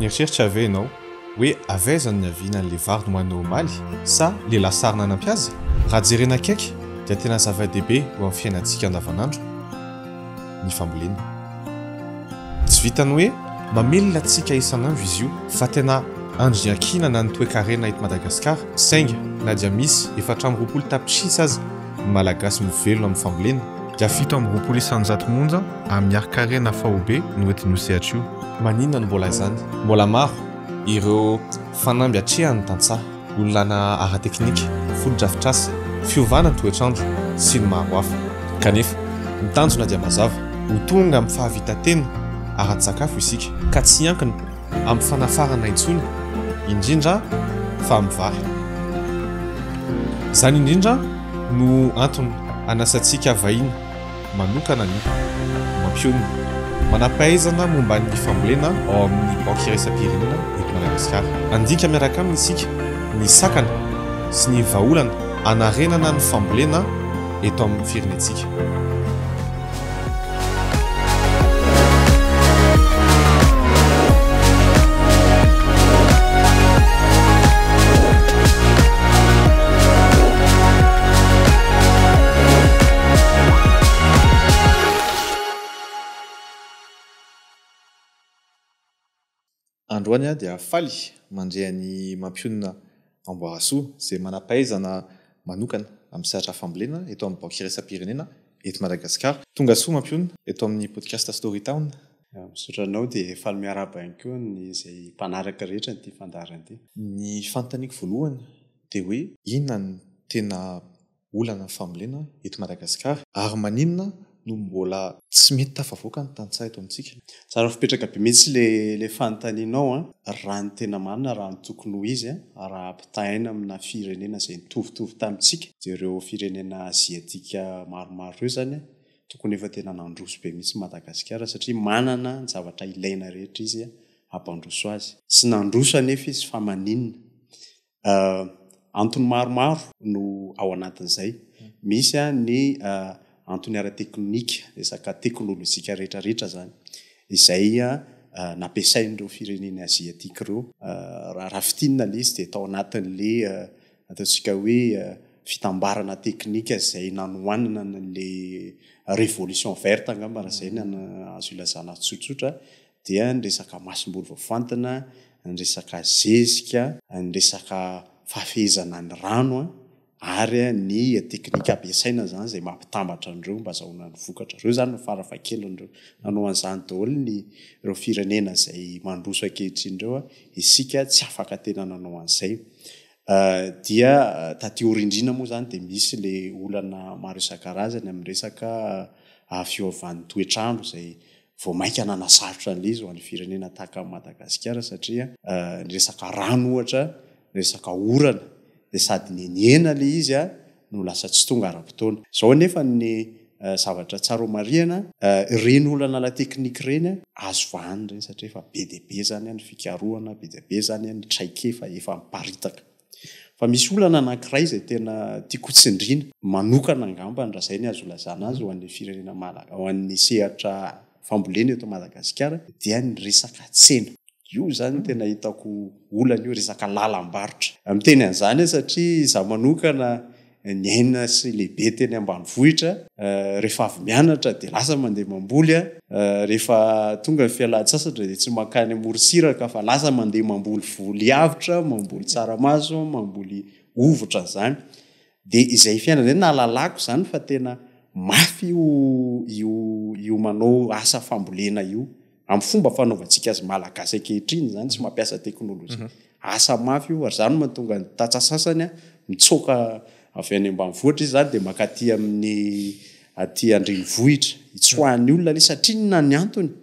Nieritreritra ave ianao hoe avaiza ny aviana le vary no manao omaly sa le lasarina anampiazy? Raha jerena akaiky dia tena zava-dehibe eo amin'ny fiainantsika andavanandro ny fambolena. Tsy vitany hoe mamelona antsika isan'andro izy io fa tena andriakinana ny toe-karena eto Madagasikara, saingy na dia misy 420 tapitrisa aza ny malagasy mivelona amin'ny fambolena dia 720 isanjato monja amin'ny ari-karena fahobe no entiny sehatra io. Maninona no mbola izany? Mbola maro ireo fanamby hatrehany tantsaha, olona ara-teknika, foto-drafitrasa, fiovana toetr'andro sy ny maro hafa. Kanefa ny tanjona dia mazava, ho tonga amin'ny fahavita-tena ara-tsakafo isika ka tsy ankina amin'ny fanafarana intsony, indrindra fa amin'ny vary. Izany indrindra no antony anasantsika vahiny manokana ny mampiona manampahaizana momba ny fambolena ao amin'ny banky iraisam-pirenena eto Madagasikara. Andika miaraka aminy isika ny sakana sy ny vahaolana anarenana ny fambolena eto amin'ny firenentsika. Androany dia faly mandrehan'ny mampionina Amboarasoa izay manampahaizana manokana amin'ny sehatra fambolena eto amin'ny banky iraisam-pirenena eto Madagasikara. Tonga soa mampionina eto amin'ny podcast Story Town. Misaotra anao dia faly miaraba ihany koa ny izay mpanaraka rehetra nyity fandarana ity. Ny fanontaniako voalohany dia hoe inona ny tena olana fambolena eto Madagasikara ary maninona no mbola tsy mety tafavoaka ny tantsaha eto amintsika? Tsara fipetraka be mihitsy le fanontanianao raha ny tena marina raha ny tokony ho izy raha ampitahaina amina firenena izay nitovitovy tamintsika dia ireo firenena aziatika maromaro ireo zany tokony efa tena nandroso be mihitsy Madagasikara satria manana ny zavatra ilaina rehetra izy hampandroso azy. Sy nandroso anefa izy fa maninona? Antony maromaro no ao anatin'izay. Misy ny antony ara-teknika, resaka teknôlôjika rehetrarehetra zany izay nampiasain'ireo firenena aziatika ireo. Raha fitinina le izy dia tao anatin'le ataontsika hoe fitambarana teknika izay nanohanina le révolution verte angamba raha izay azo ilazana tsotsotra dia ny resaka masom-boly voafantina, ny resaka zezika, ny resaka fafehezana ny rano ary ny teknika ampiasaina zany izay mampitambatra an'ireo mba azahoana ny vokatra. Ireo zany no farafahakelin'ireo nanao an'izany daholo ireo firenena izay mandroso ankehitriny ireo, isika tsy afaka tena nanao an'izay. Dia taty orindrina moa zany dia misy le olana maro isan-karazany amin'ny resaka fiovan'ny toetr'andro izay vao mainka nanasarotra an'ilay izy ho an'ny firenena tahaka Madagasikara satria ny resaka rano ohatra, ny resaka orana dia sady nenena le izy no lasa tsy tonga ara-potoana. Izao nefa ny zavatra tsara marihana ireny olana la teknika ireny azo vahany ireny satria efa be dia be zany ny fikarohana, be dia be zany ny traikefa efa miparitaka. Fa misy olana anankiray izay tena tiako tsindriana manokana angambany raha izay ny azo lazana azy ho an'ny firenena ho an'ny sehatra fambolena eto Madagasikara dia ny resaka tsena. Io zany tena hitako olana io, resaka lalam-barotra. Amin'ny teny an'izany satria izaho manokana ny aina sy lehibe teny ambanivohitra, rehefa avy mianatra dia lasa mandeha mamboly, rehefa tonga ny fialan-tsasatra dia tsy mankany amoron-tsiraka fa lasa mandeha mamboly voly avitra, mamboly tsaramaso, mamboly ovotra zany. Dia izay fiainana izay nahalalako zany fa tena mafy io manao asa fambolena io. Amin'ny fomba fanaovantsika azy malagasy ankehitriny zany tsy mampiasa teknôlôjia. Asa mafy io ary zany mahatonga ny tatsasasany mitsoaka avy any ambanivohitra izy zany dia makaty amin'ny aty andrenivohitra hitsoahan'ny olona le satria inona ny antony?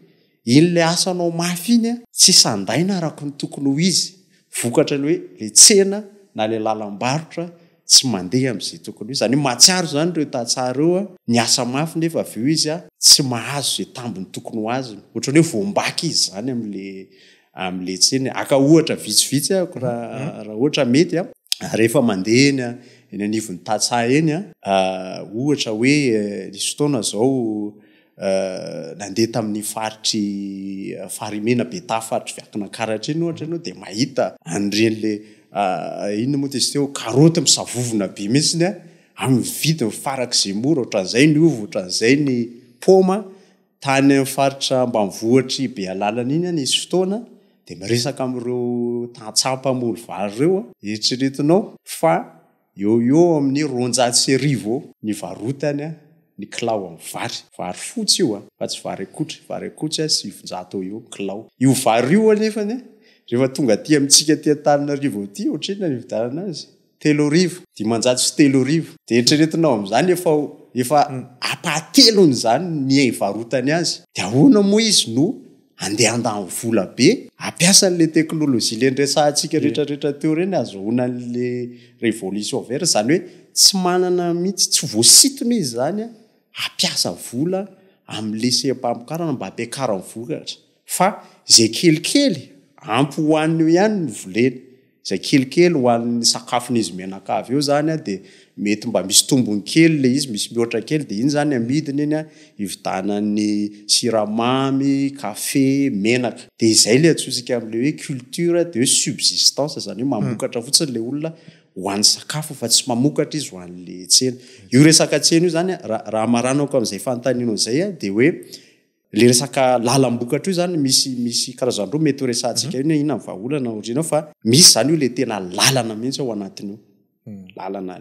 In'ilay asanao mafy iny tsy sandaina araka ny tokony ho izy. Vokatra le hoe le tsena na le lalam-barotra tsy mandeha amin'izay tokony ho izy. Zany mahatsiaro zany ireo tantsaha ireo ny asa mafy nefa avy eo izy tsy mahazo izay tambiny tokony ho azy. Ohatran'ny hoe voambaky izy zany amin'le tsena. Aka ohatra vitsivitsy raha ohatra mety rehefa mandeha eny anivon'ny tantsaha eny ohatra hoe nisy fotoana zao nandeha tamin'ny faritry farimena beta faritry viakina karatra eny ohatra ianao de mahita an'iren'le inona moa izy teo karoty misavovona be mihitsiny amin'ny vidiny farak'izay mora ohatran'izay ny ovo ohatran'izay ny poma tany amin'ny faritra ambanivohitry be alalana iny any izy fotoana de miresaka amin'ireo tantsampamoly vary ireo eritreretinao fa eo amin'ny 200,000 ny varotany ny kilao amin'ny vary fotsy io fa tsy vary akotra 700 eo kilao io vary io anefany rehefa tonga aty amintsika ty Antananarivo aty ohatrina ny vidarana azy 3,000 3,000 de eritreretinao amin'izany efa apahatelony zany ny varotany azy de ahoana moa izy no andeha andany vola be ampiasan'le teknôlôjia le ndresantsika rehetrarehetra teo reny azohona n'le révolution verte zany hoe tsy manana mihitsy tsy voasitony izy zany ampiasa vola amin'le sempamokarana mba ampiakarany vokatra fa zay kelikely ampy hoan'ny ihany ny voleny zay kelikely ho an'ny sakafon'izy menakavy eo zany de mety mba misy tombony kely le izy misy mihoatra kely de iny zany amidiny iny hividanany siramamy kafe menaka de izay le atsotsika am'le hoe culture de subsistance zany hoe mamokatra fotsiny le olona hoan'ny sakafo fa tsy mamokatra izy ho an'le tsena io resaka tsena io zany raha maranako am'izay fanontanianao zay de hoe le resaka lalam-bokatra io zany misy karazan'ireo mety ho resantsika io ina ny vahaolana ohatrinao fa misy zany io le tena lalana mihitsy ao anatiny io lalana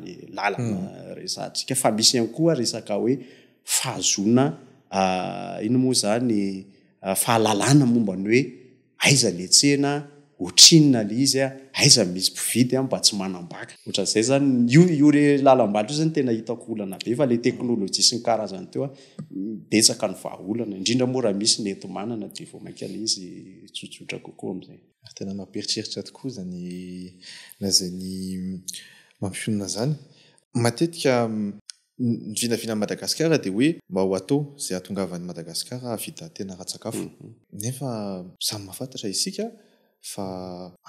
resantsika fa misy ihany koa resaka hoe fahazona ino moa zany fahalalana momba ny hoe aiza le tsena otrinina le izy aiza misy mpividy mba tsy manambaka ohatran'izay zany io re lalam-baly io zany tena hitako olana be fa le teknôlôjia sy ny karazany teo betsaka ny vahaolana indrindra moa raha misy ny ento manana de vao mainka le izy tsotsotra kokoa am'izay tena mamperitreritra tokoa zany na zay ny mampionona zany matetika ny vinavina Madagasikara de hoe mba ho atao zay atongavan'ny Madagasikara avita tena ratsakafo nefa samy mahafantatra isika fa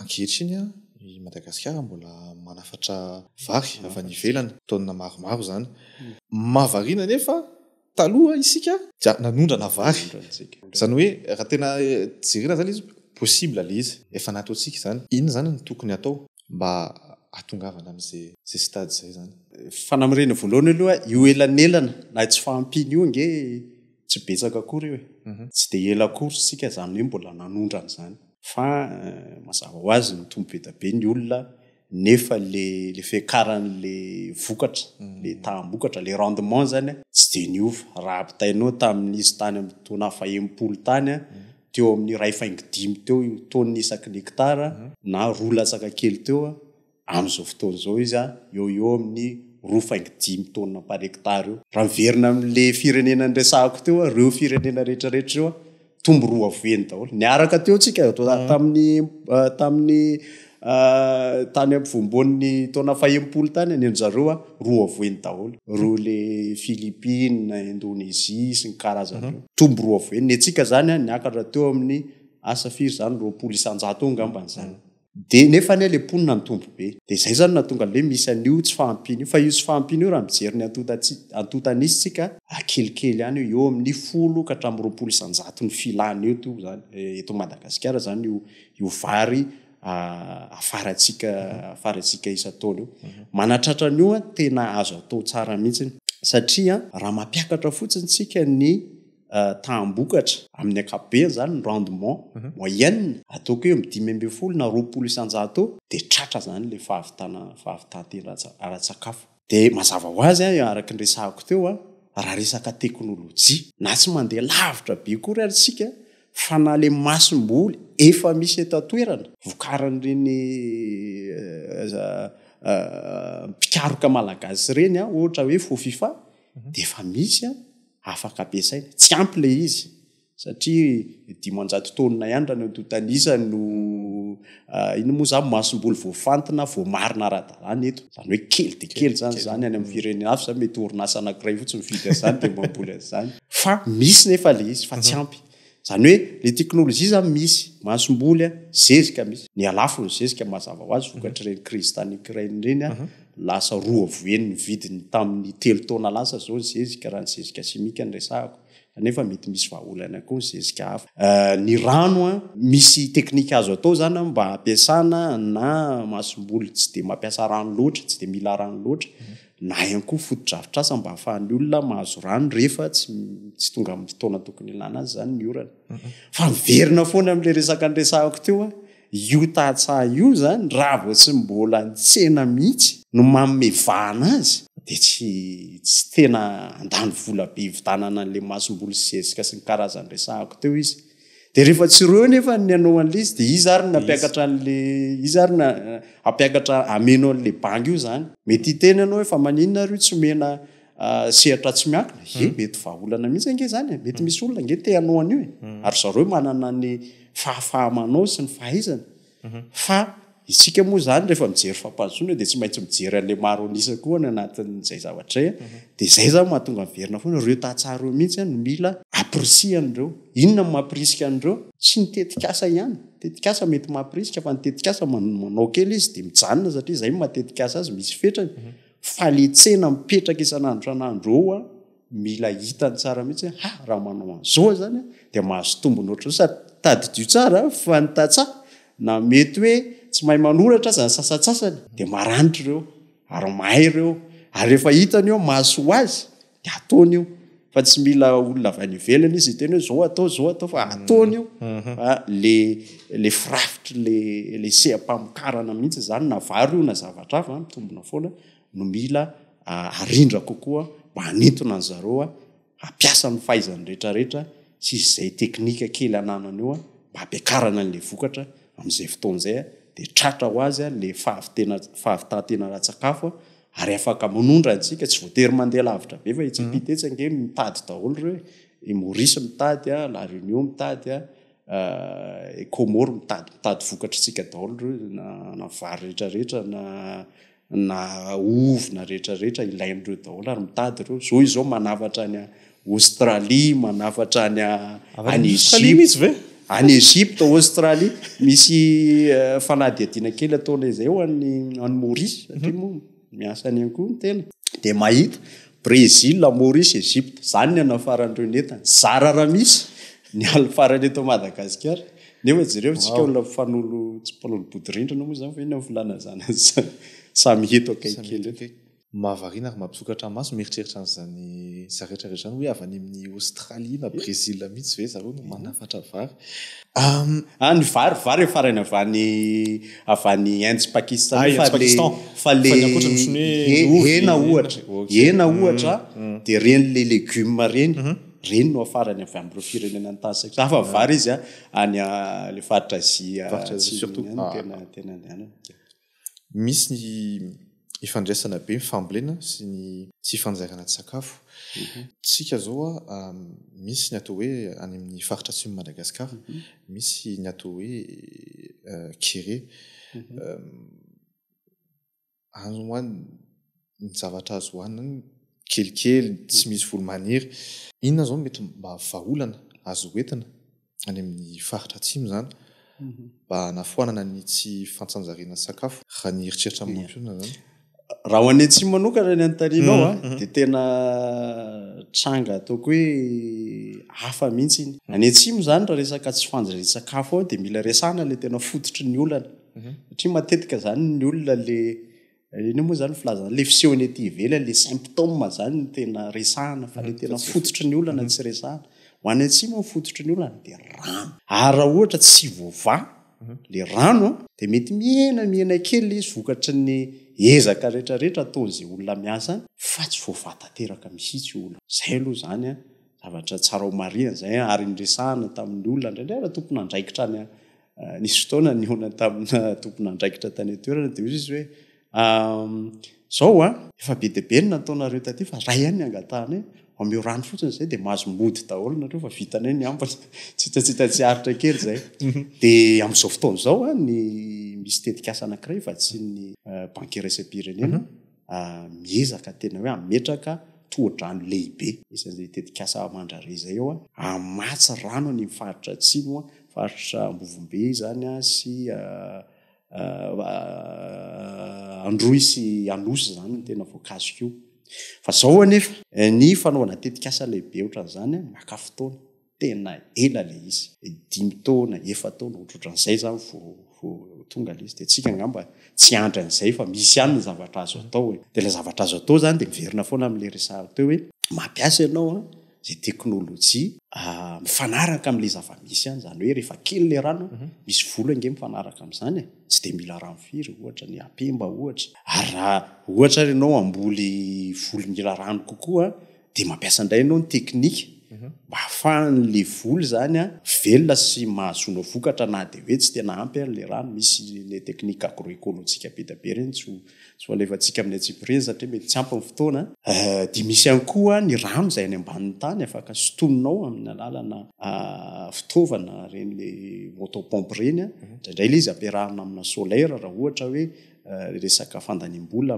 ankehitriny i Madagasikara mbola manafatra vary avy any ivelany taonina maromaro zany mahavariana nefa taloha isika nanondrana vary zany hoe raha tena jerena zany izy possible le izy efa nataontsika zany inona zany ny tokony atao mba atongavana am'zay stade zay zany fanamirena voalohany aloha io elanelana na tsy fahampiny io nge tsy betsaka akory io tsy de ela akory sika zany hoe mbola nanondrana zany fa mazava ho azy ny tombo be da be ny olona nefa le fiakaran'le vokatra le tahambokatra le rendement zany tsy de niova raha apitainao tamin'izy tany amin'ny taona 70 tany teo amin'ny 2,5 teo taon'ny isaky ny hektara na 2 latsaka kely teo am'izao fotoana zao izy eo amin'ny 2,5 taona par hektara eo raha miverina amin'le firenena ndresahako teo reo firenena rehetrarehetra eo tombo 2 avoeny daholo niaraka teo tsika tamin'ny tany ampivombon'ny taona 70 tany ny anjareo 2 avoeny daholo ro le Philippines Indonésie sy ny karazany tombo 2 avoeny ny atsika zany niakatra teo amin'ny asa firy zany 200 ngambany zany de nefa ny le ponina ny tombo be de zay zany natonga le misy an'io tsy fahampiny io fa io tsy fahampiny io raha mijery ny antotanisitsika akelikely any eo amin'ny 10 ka hatramin'ny 200 ny filany eto zany eto Madagasikara zany io vary afaratsika isa-taona io manatratra an'io tena azo atao tsara mihitsy satria raha mampiakatra fotsiny tsika ny tahambokatra amin'ny ankapobeny zany ny rendement moyenne ataoko eo amin'ny 5 na 20 isan-jato de tratra zany le fahavitantena ara-tsakafo de mazava ho azy araka ny resahako teo raha resaka teknôlôjia na tsy mandeha lavitra be kory ary sika fa na le masom-boly efa misy eto atoerana vokaran'ireny mpikaroka malagasy reny ohatra hoe fofifa de efa misy afaka ampiasaina tsy ampy le izy satria 500 taonina ihany raha ny antotanisa no ino moa zany masom-boly voafantina voamarina ara-dalàna eto zany hoe kely de kely zany any amin'ny firenena hafa zany mety orinasa anankiray fotsiny mividy zany de mamboly azany fa misy nefa le izy fa tsy ampy zany hoe le teknôlôjia zany misy masom-boly zezika misy ny alafo ny zezika mazava ho azy vokatra reny crise tany Ukraine reny lasa roa voeny ny vidiny tamin'ny 3 taona lasa zao ny zezika raha ny zezika simika ny resahako kanefa mety misy vahaolana koa ny zezika hafa ny rano a misy teknika azo atao zany mba hampiasana na masomboly tsy de mampiasa rano loatra tsy de mila rano loatra na ihany koa foto-drafitrasa mba hahafahan'ny olona mahazo rano rehefa tsy tonga amin'ny fotoana tokony ilana azy zany ny orana fa miverina foana amin'le resaka nyresahako teo a io tahatsaha io zany raha vao tsy mbola nitsena mihitsy no mamevahana azy de tsy tena andany vola be hivitanana an'le masomboly sy zezika sy ny karazany resahako teo izy de rehefa tsy reo nefa ny anao an'le izy de izy ary nampiakatra an'le izy ary na ampiakatra amenao an'le bangy io zany mety hiteny ianao efa maninona ry tsy omena sehatra tsy miakina mety vahaolana mihitsy ange zany mety misy olona nge te hanao an'io ary zareo manana ny fahafahamanao sy ny fahaizana fa isika moa zany rehefa mijery fampahazoana de tsy maintsy mijery an'le maro anisa koa ny anatin'izay zavatra de zay zany mahatonga miverina foana reo tahatsara reo mihitsy no mila aprisian'ireo inona mampirisika an'ireo tsy ny tetikasa ihany tetikasa mety mampirisika fa ny tetikasa manao kely izy de mijanona satria zay matetikasa azy misy fetrany fa le tsena mipetraka isan'andro san'andro eo a mila hitany tsara mihitsy raha manao an'izao zany de mahazo tombony ohatro sa tadidio tsara fa ny tatsaha na mety hoe tsy mahay manoratra zany sasatsasany de maranitra ireo ary mahay ireo ary rehefa hitany eo mahasoa azy de ataony io fa tsy mila olona avy any ivelany izy teny hoe zao atao fa ataony io le firafitry le sehampamokarana mihitsy zany na vary io na zavatra hafa mitombona foana no mila arindra kokoa mba hanentona ny zareo hampiasa ny fahaizany rehetrarehetra sy izay teknika kely ananany io mba hampiakarana an'le vokatra amin'izay fotoan'izay de tratra ho azy le fahavitantena ra-tsakafo ary afaka manondra antsika tsy voatery mandeha lavitra be fa itsipitetsy ange mitady daholo reo Maurice mitady La Réunion mitady Comore mitady vokatra tsika daholo reo na vary rehetrarehetra na ovy na rehetrarehetra ilain'ireo daholo ary mitady reo zao izao manavatra any Australie manavatra any Egypte any Egypte Australie misy fanadihadiana kely ataona izay eo any Maurice satria moa miasa any ihany koa ny tena de mahita Brésil Maurice Egypte zany ny anafaran'ireo netany zara raha misy ny alifarany eto Madagasikara nefa jereo tsika olona fanolo tsy mpanolo bodirindrina moa zany fa ina volana zany samy eto akaikely mahavariana ary mampisokatra maso mieritreritra an'izany zaretrarehetra hoe avy any amin'ny Australie na Brésil mihitsy ve zareo no manafatra vary ny vary farany avany Inde Pakistan fa le hena ohatra de reny le légume reny no afarany avy amin'ireo firenena ny tany fa vary izy any le faritra Azia surtout tena andehanana misy ny ifandraisana be mifambolena sy ny tsy fanjairana tsy sakafo tsika zao misy ny atao hoe any amin'ny faritra atsimo Madagasikara misy ny atao hoe kere azo hoany ny zavatra azo hoanina kelikely tsy misy volo-maniry inona zao mety mba vahaolana azo hoentina any amin'ny faritra atsimo zany mba nafoanana ny tsy fantsanjariana sakafo raha ny heritreritra amin'ny ampiona zany raha ho any atsimo manokana ny antaninao de tena tranga ataoko hoe hafa mihitsy iny any atsimo zany raha resaka tsy fanjarirana sakafo de mila resana le tena fototry ny olana satria matetika zany ny olona le iny moa zany filazana le fisehony ety ivelany le symptôme zany ny tena resahana fa le tena fototry ny olana tsy resahana ho any atsimo ny fototry ny olana de rano ary raha ohatra tsy vova le rano de mety miena kely izy vokatry ny ezaka rehetrarehetra ataon'izay olona miasa fa tsy voavatanteraka mihitsy olona zay aloha zany zavatra tsara ho marihana zay ary nyresahana tamin'ny olona ndraindray tompona andraikitra any nisy fotoana niona tamina tompona andraikitra tany atoerana de izy hoe zao efa be de be ny nataonareo taty fa ray ihany ny angatahana ameo rano fotsiny zay de mahazo mody daholo nareo fa vitana ny ambany tsitatsiaritra kely zay de amin'izao fotoana zao ny misy tetikasa anankiray fa tsy ny banque raisam-pirenena miezaka tena hoe ametraka tohadrano lehibe isan'izay tetikasa mandrare zay eo amatsy rano ny faritra atsimo faritra Ambovombe zany sy androy sy anosy zany ny tena voankazo io fa zao anefa ny fanaovana tetikasa lehibe ohatran'izany maka fotoana tena ela le izy 5 taona 4 taona ohatrohatran'izay zany vo tonga le izy de tsika ngamba tsy andra an'izay fa misy ihany ny zavatra azo atao de le zavatra azo atao zany de miverina foana am'le resahako teo hoe mampiasa ianao zay teknôlôjia mifanaraka am'le zava-misy any zany hoe rehefa kely le rano misy vola nge mifanaraka am'izany tsy de mila rano firy ohatra ny apemba ohatra ary raha ohatra ianao amboly voly mila rano kokoa de mampiasa indray ianao ny teknika mba hahafahan'le voly zany velona sy mahazonao vokatra na de hoe tsy tena ampy le rano misy le teknika agroekôlôjika be da be reny tsy alefantsika amin'ny atsipireny satria mety tsy ampy ny fotoana de misy ihany koa ny rano zay any ambanin'ny tany afaka sotominao amin'ny alalana fitaovana reny le motopompe reny indraindray le izy ampiarahana amina solaire raha ohatra hoe resaka fandaniam-bola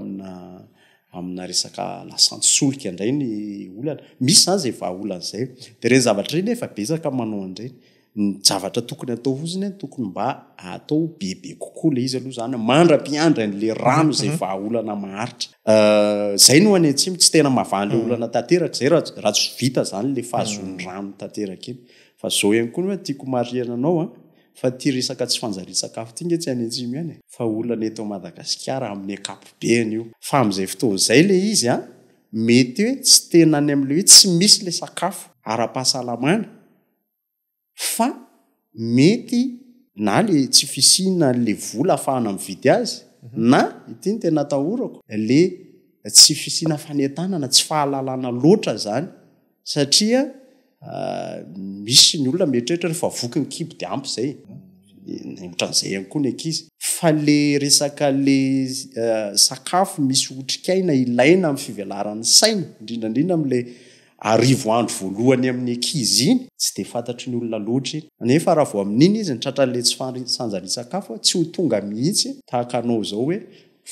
amina resaka lasanty solika indray ny olana misy zany zay vahaolan'izay de reny zavatra reny efa betsaka manao an'ireny ny zavatra tokony atao fosiny tokony mba atao bebe kokoa le izy aloha zany mandra-piandra n'le rano zay vahaolana maharitra zay no any atsimo tsy tena mahavan'le olana tanteraka zay raha tsy vita zany le fahazon'ny rano tanteraka iny fa zao ihany koa hoe tiako mariana anao fa ty resaka tsy fanjari-sakafo ty nge tsy any atsimo ihany fa olana eto Madagasikara amin'ny akapobeany io fa am'izay fotoan'izay le izy mety hoe tsy tena any am'le hoe tsy misy le sakafo ara-pahasalamana fa mety na le tsy fisina le vola ahafahana mividy azy na ity ny tena atahorako le tsy fisina fanentanana tsy fahalalana loatra zany satria misy ny olona mieritreritra rehefa voky ny kibo de ampy zay ohatran'izay ihany koa ny ankizy fa le resaka le sakafo misy otrikaina ilaina amin'ny fivelaran'ny saina indrindrandrindra am'le arivo andro voalohany amin'ny ankizy iny tsy de fantatry ny olona loatra iny nefa raha vao amin'iny izy ny tratran'le tsy fanjari-sakafo tsy ho tonga mihitsy tahaka anao zao hoe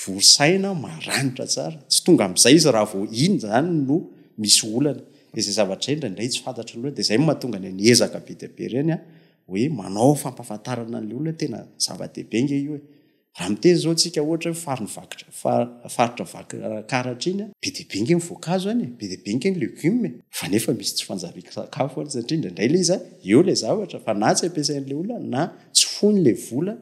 vosaina maranitra tsara tsy tonga am'izay izy raha vao iny zany no misy olana izay zavatra indray tsy fantatry loatra de zay mahatonga ny ezaka be dia be reny hoe manao fampahafantarana an'le olona tena zava-dehibe nge io raha miteny zao tsika ohatra hoe faritra karatra iny be dia be nge ny voankazo any be dia be nge ny legioma fa nefa misy tsy fanjari-sakafo any satria indray le izy eo le zavatra fa na tsy ampiasain'le olona na tsy fony le vola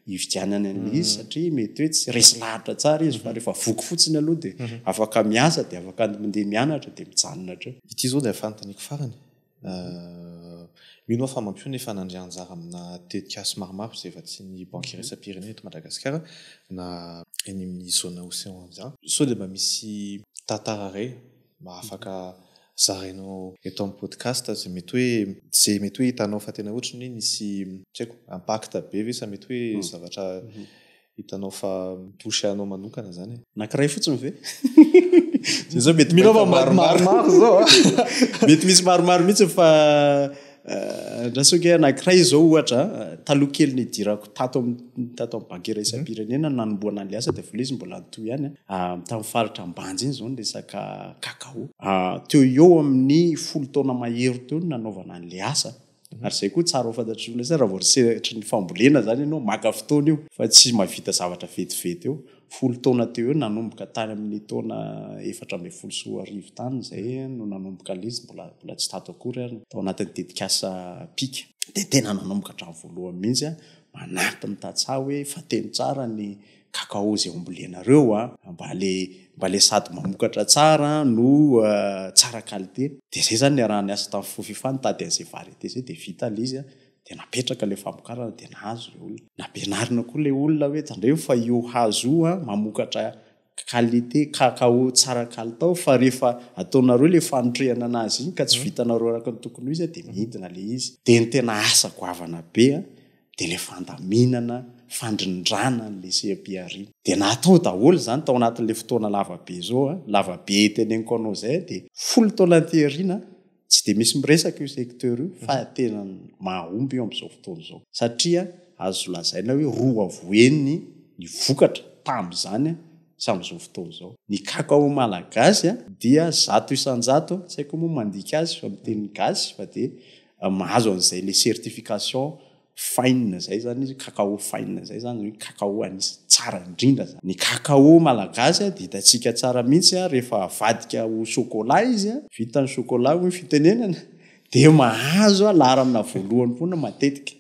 ividianany an'le izy satria mety hoe tsy resy lahatra tsara izy fa rehefa voky fotsiny aloha de afaka miasa de afaka mandeha mianatra de mijanona hatreo ity zao de afantaniko farany mino fa mampiona efa nandrianjara amina tetikasy maromaro zay efa tsy ny banque iresa-pirenena eto Madagasikara na eny amin'ny zona océan Indien so de mba misy tantara ray mba afaka zarainao eto amin'ny podcast zay mety hoe hitanao fa tena ohatrany hoe nisy tsy haiko impact be ve sa mety hoe zavatra hitanao fa mitosy anao manokana zany nakiray fotsiny ve zay zao mety minao maromaro zao mety misy maromaro mihitsy fa rasoke anakiray zao ohatra taloha kely ny dirako tato amin'ny banque iresa-pirenena nanomboana an'le asa de vola izy mbola nitoy ihany tamin'ny faritra ambany iny zao ny resaka kakao teo eo amin'ny 10 taona mahery teo no nanaovana an'le asa ary zay koa tsara ho fantatry olona zay raha vao resetry ny fambolena zany ianao maka fotoana io fa tsy mahavita zavatra vetivety eo 10 taona teo eo nanomboka tany amin'ny taona 14 tany zay no nanomboka lizy mbola tsy tato akory ary tao anatin'ny tetikasa pika de tena nanomboka hatramin'ny voalohany mihitsy manampy ny tantsaha hoe fa teny tsara ny kakao zay ombolenareo mba le sady mamokatra tsara no tsara qualité de zay zany ny arahany asa tamin'ny fofifany tady an'izay variété zay de vita le izy de napetraka le famokarana de nahazo le olona nampianarina koa le olona hoe tandreo fa io hazo mamokatra qualité kakao tsara kalitao fa rehefa ataonareo le fanotrehana anazy iny ka tsy vitanareo araka ny tokony izy de midina le izy de ny tena asa goavana be de le fandaminana fandrindrana n'le seapiarina de natao daholo zany tao anatin'le fotoana lavabe zao lavabe teneniko anao zay de 10 taona teoriana tsy de misy miresaka io secteur io fa tena mahomby io am'izao fotoana zao satria azo lazaina hoe roa avoeniny ny vokatra tam'zany sy am'izao fotoana zao ny kakao malagasy dia 100 isan-jato tsy haiko moa mandika azy fa miteny gasy fa de mahazo an'izay le certification fine zay zany izy cacao fine zay zany hoe cacao anisy tsara indrindra zany ny cacao malagasy dia hitantsika tsara mihitsy rehefa avadika ho chocolat izy vita ny chocolat ho fitenenana dia mahazo lahara amina voalohany foana matetika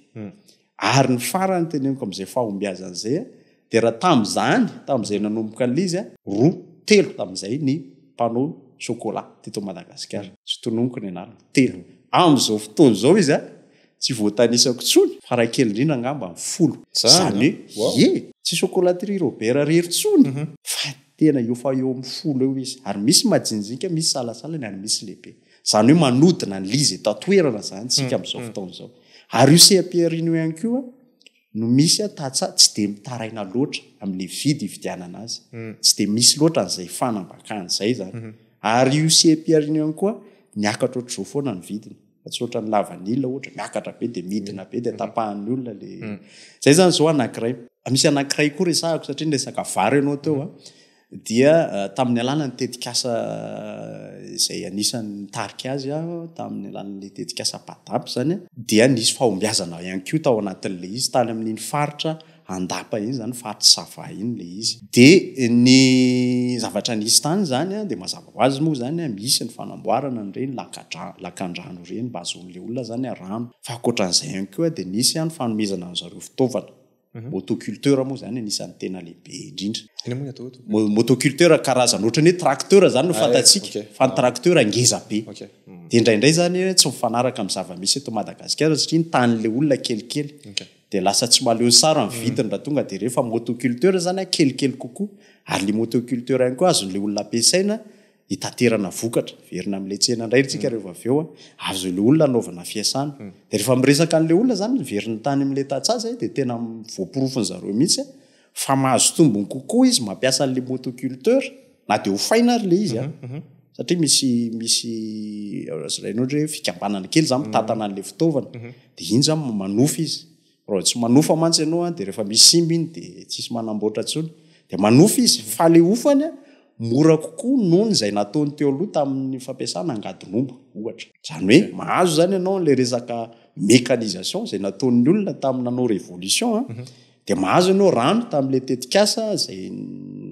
ary ny farany teneniko am'izay fahombiazana zay dia raha tam'izay nanomboka an'izy roa telo tam'izay ny mpanao chocolat teto Madagasikara tsy tononika ny anarany telo am'izao fotoana zao izy tsy voatanisako tsony fa raha kely indrindra angamba ny 10 zany hoe tsy chocolaterie Robert rery tsony fa tena eo fa eo amin'ny 10 eo izy ary misy majinjika misy salasalany ary misy lehibe zany hoe manodina ny lizy tatoerana zany tsika am'izao fotoana zao ary io CPR-ino ihany koa no misy tatsa tsy de mitaraina loatra amin'le vidianana azy tsy de misy loatra an'izay fanambakana zay zany ary io CPR-ino ihany koa miakatra ohatr'izao foana ny vidiny fa tsy ohatran'ny lavanila ohatra miakatra be de midina be de tapahan'ny olona le zay zany zao anankiray misy anankiray koa resahako satria resaka vary ianao teo dia tamin'ny alalany tetikasa izay anisan'ny tarika azy tamin'ny alalany tetikasa badapy zany dia nisy fahombiazana ihany koa tao anatin'le izy tany amin'iny faritra andapa iny zany faritra sava iny le izy dia ny zavatra nisy tany zany dia mazava ho azy moa zany misy ny fanamboarana nyreny lakandrano reny mba azon'le olona zany rano fa ankoatran'izay ihany koa dia nisy ny fanomezana an'zareo fitaovana motoculteur moa zany anisan'ny tena lehibe indrindra motoculteur karazana ohatrany hoe tracteur zany no fantatsika fa ny tracteur ngeza be dia indraindray zany tsy mifanaraka amin'ny zava-misy eto Madagasikara satria ny tan'le olona kelikely dia lasa tsy maleo sara ny vidiny raha tonga dia rehefa motoculteur zany kelikely kokoa ary le motoculteur ihany koa azon'le olona ampiasaina hitaterana vokatra verina amin'le tsena indray tsika rehefa avy eo azon'le olona anaovana fiasana dia rehefa miresaka an'le olona zany verina tany amin'le tatsaza dia tena voapirofiny zareo mihitsy fa mahazo tombony kokoa izy mampiasa an'le motoculteur na dia ho faina ary le izy satria misy rainao hoe fikambanana kely zany mitatana an'le fitaovana dia iny zany manofy izy raha tsy manofa mantsy ianao dia rehefa misy simba iny dia tsisy manamboatra tsony dia manofy izy fa le ofany mora kokoa noho izay nataony teo aloha tamin'ny fampiasana angadin'omba ohatra zany hoe mahazo zany ianao le resaka mécanisation izay nataon'ny olona taminanao révolution dia mahazo ianao rano tamin'le tetikasa izay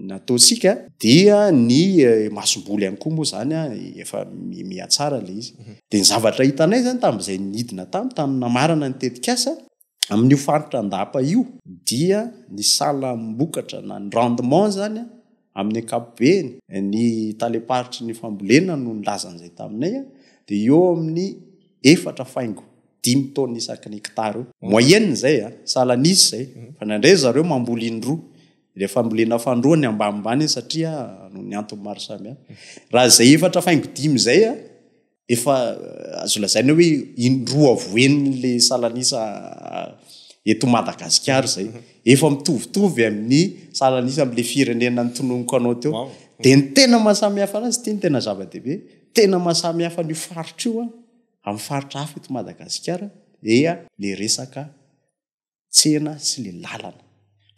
nataontsika dia ny masomboly ihany koa moa zany efa mihatsara le izy dia ny zavatra hitanay zany tamin'izay nidina tamin'ny namarana ny tetikasa amin'io faritra andapa io dia ny sala mbokatra na ny rendement zany amin'ny ankapobeny ny taleparitry ny fambolena no nilazan'izay taminay dia eo amin'ny 4 faingo 5 taona isaky ny hektara moyenne zay salanisy zay fa nandray zareo mamboly indroa rehefa mbolena fandroany ambanimbany satria no ny antony maro samihafa raha zay 4 faingo 5 zay efa azo lazaina hoe indroa avoen'le salanisa eto Madagasikara zay efa mitovitovy amin'ny salanisa amin'le firenena ny tononika anao teo dia ny tena mahasamihafa anazy ty ny tena zava-dehibe tena mahasamihafa ny faritra io amin'ny faritra hafa eto Madagasikara dia le resaka tsena sy le lalana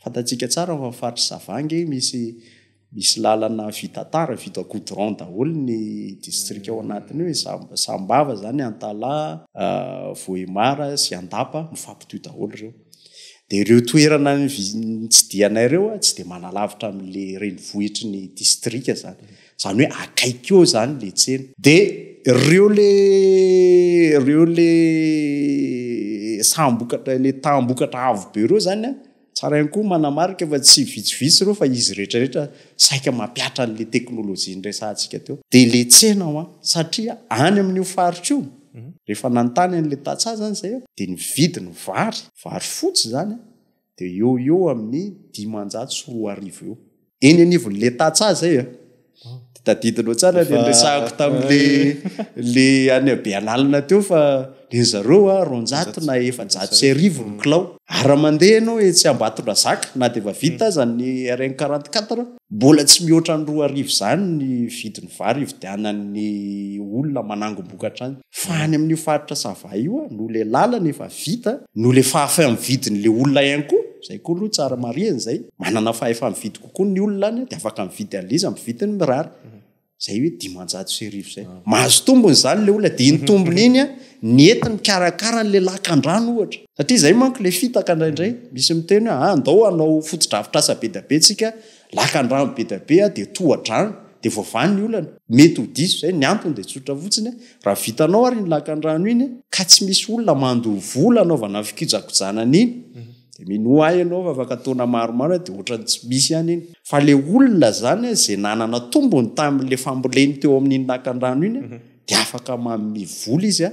fantatsika tsara fa faritra Savangy misy lalana vita tara vita goudron daholo ny district ao anatiny hoe Sambava zany Antala Vohimara sy Andapa mifampitoy daholo ireo dia ireo toerana tsy dianay ireo tsy dia manalavitra amin'le renivohitry ny district zany hoe akaiky eo zany le tsena dia ireo le sambokatra le tambokatra avo be ireo zany tsara ihany koa manamarika fa tsy vitsivitsy ireo fa izy rehetrarehetra saika mampiatra an'le teknôlôjia nresantsika teo dia le tsena satria any amin'io faritra io rehefa nanontany an'le tatsa zany zay dia ny vidiny vary fotsy zany dia eo amin'ny 540 eo eny anivon'le tatsa zay tadidinao tsara le resahako tamin'le any Beanalina teo fa le zareo 200 na 400 ny kilao ary mandeha ianao tsy ambatondra zaka na dia efa vita aza ny RN44 mbola tsy mihoatra ny 200 zany ny vidiny vary ividianan'ny olona manangom-bokatra any fa any amin'ny faritra Sava io no le lalana efa vita no le fahafa amin'ny vidin'le olona ihany koa zay koa aloha tsara mariany zay manana fahefa mividy kokoa ny olona any dia afaka mividy an'izy amin'ny vidiny mirary zay hoe 500 zay mahazo tombony zany le olona dia iny tombony iny nentiny karakara n'le lakan-drano ohatra satria zay manko le fitaka indraindray misy miteny hoe andao anao fotodrafitrasa be da be tsika lakan-drano be da be de toha-drano de voavany ny olana mety ho diso zay ny antony de tsotra fotsiny raha vitanao ary ny lakan-drano iny ka tsy misy olona mandoha vola anaovana fikijagojana an'iny de mino ahy ianao afaka taona maromaro de ohatrany tsy misy ihany iny fa le olona zany zay nanana tombony tamin'le famboleny teo amin'iny lakan-drano iny de afaka mamivola izy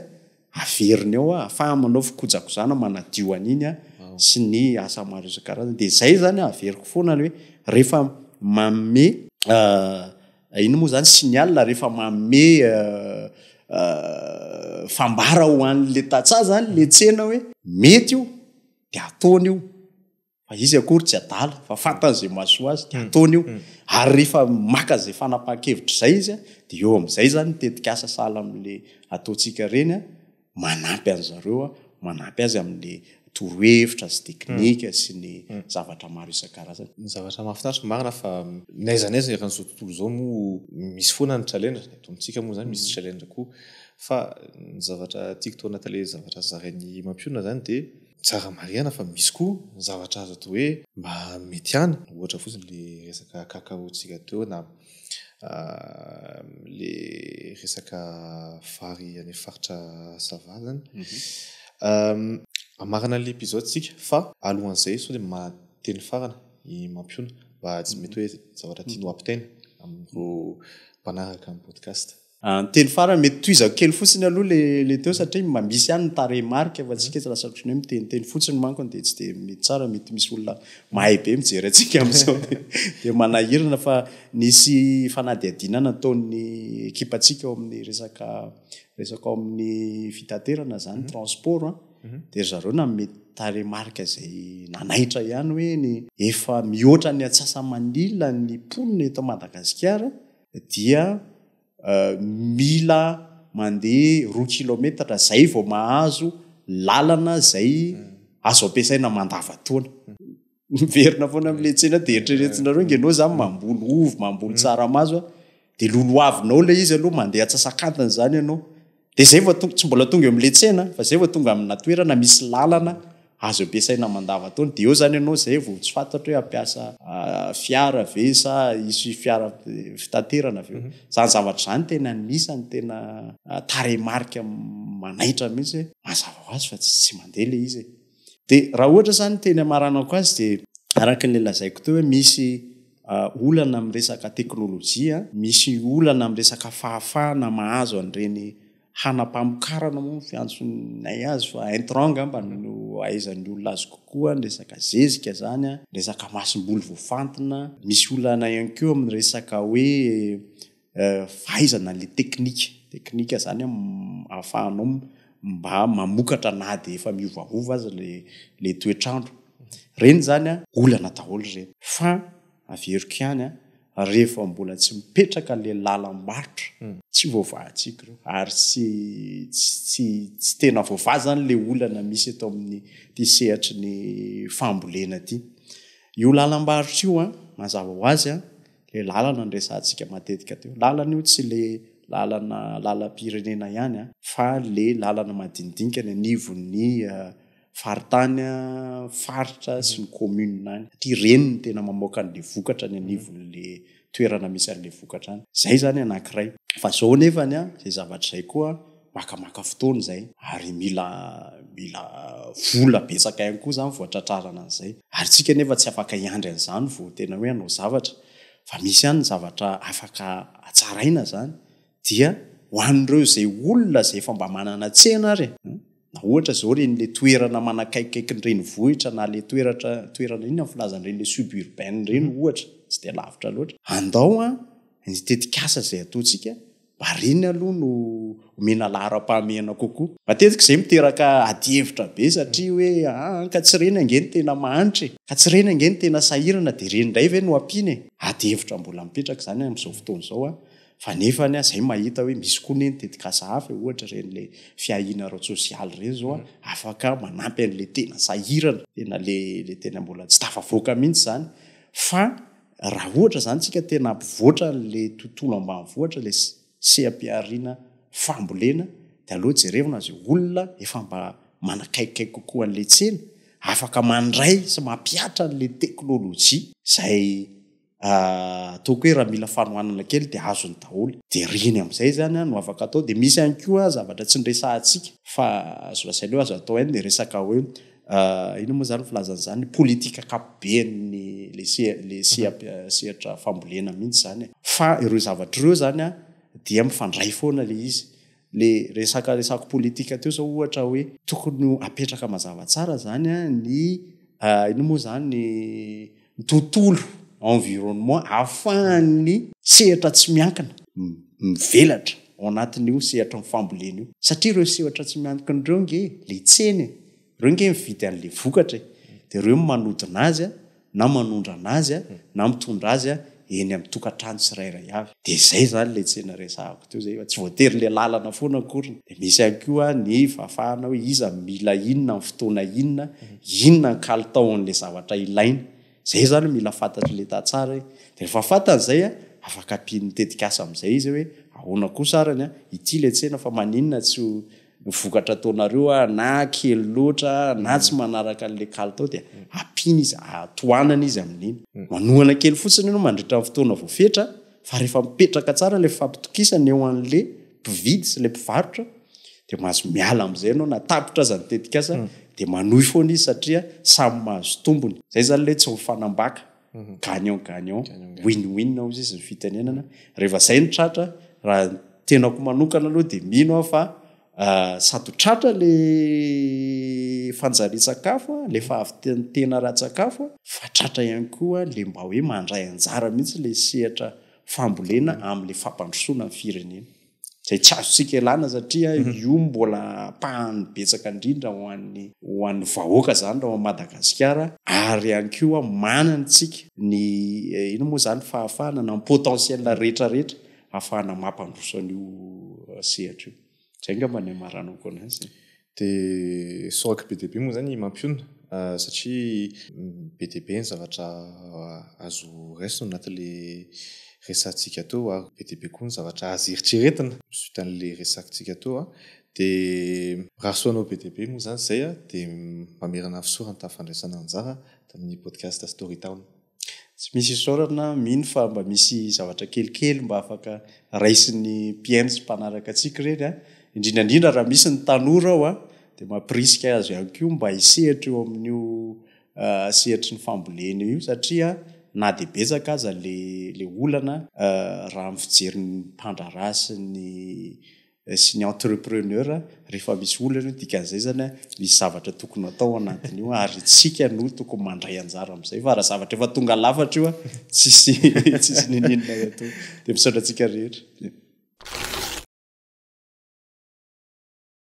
averiny ao ahafahamanao fikojagojana manadio an'iny sy ny asa maro isan-karazany de zay zany averiko foana ny hoe rehefa mamme iny moa zany signal rehefa mamme fambara ho an'le tatsa zany le tsena hoe mety io de ataony io fa izy akory tsy adala fa fantan'zay masoa azy de ataony io ary rehefa maka zay fanapahan-kevitra zay izy de eo am'izay zany tetika asa sala am'le ataontsika reny manampy an'zareo manampy azy am'le torohevitra sy teknika sy ny zavatra maro isan-karazany ny zavatra mahafinaritra marina fa naizanaiza eran'izao tontolo zao moa misy foana ny challenge eto amintsika moa zany misy challenge koa fa ny zavatra tiako tao anatin'le zavatra zarainy mampiona zany de tsara mariana fa misy koa ny zavatra azo atao hoe mba mety ihany ohatra fotsiny le resaka kakaotsika teo na le resaka vary any faritra sava zany amarana l'épisode tsika fa alohan'izay so de mateny farana i mampiona mba tsy mety hoe zavatra tiano ampitaina amin'ireo mpanaraka ny podcast teny farana mety toizako kely fotsiny aloha le teo satria mba misy ihany ny taremarika fa tsika tsy lasatrony hoe miteniteny fotsiny mankony de tsy de mety tsara mety misy olona mahay be mijery atsika am'izao de manahirana fa nisy fanadiadinana nataon'ny ekipatsika ao amin'ny resaka ao amin'ny fitaterana zany transport de zareo na mety taremarika zay nanaitra ihany hoe ny efa mihoatra ny Atsasa-Manila ny ponina eto Madagasikara dia mila mandeha 2 kilometatra zay vao mahazo lalana zay azo ampiasaina mandavataona miverina foana am'le tsena de eritreretinareo ngenao zany mamboly ovy mamboly tsaramaso de loloavinao le izy aloha mandeha Atsasakantiny zany ianao de zay vao tsy mbola tonga eo am'le tsena fa zay vao tonga amina toerana misy lalana azo ampiasaina mandavataona de eo zany ianao zay vao tsy fantatra hoe ampiasa fiara ve sa isy fiara fitaterana aveo zany zavatra zany tena nisany tena taremarika manaitra mihitsy mazava ho azy fa tsy mandeha le izy de raha ohatra zany teny amaranako azy de araka ny lazaiko teo hoe misy olana amin'ny resaka teknôlôjia misy olana amin'ny resaka fahafahana mahazo an'ireny hanampamokarana moa fiantsonay azy fa intranga mba no ahaizan'ny olona azy kokoa ny resaka zezika zany resaka masom-boly voafantina misy olana ihany keo amin'ny resaka hoe fahaizana le teknika zany ahafahanao mba mamokatra na de efa miovaova azy le toetrandro reny zany olana daholo reny fa averiko ihany rehefa mbola tsy mipetraka le lalam-barotra tsy voavahantsika reo ary tsy tena voavaha zany le olana misy eto amin'ny ty sehatry ny fambolena ty io lalam-barotra io mazava ho azy le lalana nresantsika matetika teo lalana io tsy le lalam-pirenena ihany fa le lalana madinidinika ny anivon'ny faritany faritra sy ny commune any ty reny ny tena mamoaka n'le vokatra ny anivon'le toerana misy an'le vokatra any zay zany anankiray fa zao nefany zay zavatra zay koa makamaka fotoana zay ary mila vola betsaka ihany koa zany voatratrarana an'izay ary tsika nefa tsy afaka iandry an'izany vao tena hoe anao zavatra fa misy ihany zavatra afaka atsaraina zany dia ho an'ireo zay olona zay efa mba manana tsena ary na ohatra zao renyle toerana manakaikikaiky reny vohitra na le toerana iny filazan'ireny le suburbaine reny ohatra tsy de lavitra loatra andao ny tetikasa zay ataontsika mba reny aloha no omena lahara-pahamehana kokoa matetika zay miteraka adievitra be satria hoe ka tsy reny angeny tena mahanitry ka tsy reny angeny tena sahirana de reny ndray ve no ampiny adievitra mbola mipetraka zany am'izao fotoana zao fa nefany zay mahita hoe misy koa neny tetikasa hafa ohatra renyle fiahina ara-tsosialy reny zao afaka manampy an'le tena sahirana tena le tena mbola tsy tafavoaka mihitsy zany fa raha ohatra zany tsika tena ampivoatra le tontolo ambanivohatra le sehampiarina fambolena de aloha jerevina zay olona efa mba manakaikikay kokoa an'le tsena afaka mandray sy mampiatra n'le teknôlôjia zay ataoko hoe raha mila fanohanana kely de azony daholo de riny am'izay zany no afaka atao de misy ihany koa zavatra tsy nresahantsika fa azo lasaina eo azo atao any de resaka hoe ino moa zany filazan'zany politika kapobeny le sehatra fambolena mihitsy zany fa ireo zavatra ireo zany dia mifandray foana le izy le resaka politika teo zao ohatra hoe tokony apetraka mazava tsara zany ny ino moa zany ny tontolo environnement ahafahan'ny sehatra tsy miankina mivelatra ao anatin'io sehatra mifambolena io satria ireo sehatra tsy miankina ireo nge le tseny ireo nge mividy an'le vokatra de ireo manodina azy na manondra anazy na mitondra azy eny amin'ny tokantrano tsirairay avy de zay zany le tsena resahako teo zay tsy voatery le lalana foana akory de misy ihany koa ny fafahana hoe iza mila inona amin'ny fotoana inona ny kalitao an'le zavatra ilaina zay zany mila fantatry le tatsara de rehefa fantan'zay afaka ampiny tetikasa am'izay izy hoe ahoana koa sarany ity le tsena fa maninona tsy vokatra ataonareo na kely loatra na tsy manaraka an'le kalitao de ampiny izy atoanana izy amin'iny manohana kely fotsiny no mandritra amin'ny fotoana voafetra fa rehefa mipetraka tsara le fampitokisana eo an'le mpividy sy le mpivarotra de mahazo miala am'izay anao na tapitra aza ny tetikasa de manohy foana izy satria samy mahazo tombony zay zany le tsy mifanambaka gagnant win-win ao izy ny fitenenana rehefa zay ny tratra raha tenako manokana aloha de mino aho fa sady tratra le fanjari-tsakafo le fahavitena ra-tsakafo fa tratra ihany koa le mba hoe mandray anjara mihitsy le sehatra fambolena amin'le fampandrosoana ny firenena zay tsy azontsika elana satria io mbola pahany betsaka indrindra ho an'ny vahoaka zany raha Madagasikara ary ihany koa manantsika ny ino moa zany fahafahana na potentiel rehetrarehetra ahafahana mampandroso an'io sehatra io zay ngamba ny maranako anazy de soraka be dia be moa zany mampiona satria be dia be ny zavatra azo raisina anatin'le resantsika teo ary be dia be koa ny zavatra azo eritreretina suite an'le resantsika teo de raha soanao be dia be moa zany zay de mamerana fisorana tafandraisana anjara tamin'ny podcast Story Town tsy misy isorana mino fa mba misy zavatra kelikely mba afaka raisin'ny mpiaino sy mpanaraka atsika reny indrindrandrindra raha misy ny tanora ao de mampirisika azo ihany koa mba hisehatra eo amin'io sehatry ny fambolena io satria na de betsaka aza le olana raha amin'ny fijerin'ny mpandrara sy ny entrepreneur rehefa misy olana dikan'izay zany misy zavatra tokony atao anatin'io ary tsika no tokony mandray anjara am'izay fa raha zavatra efa tonga lafatra io tsisy ninina atao de misaotra antsika rehetra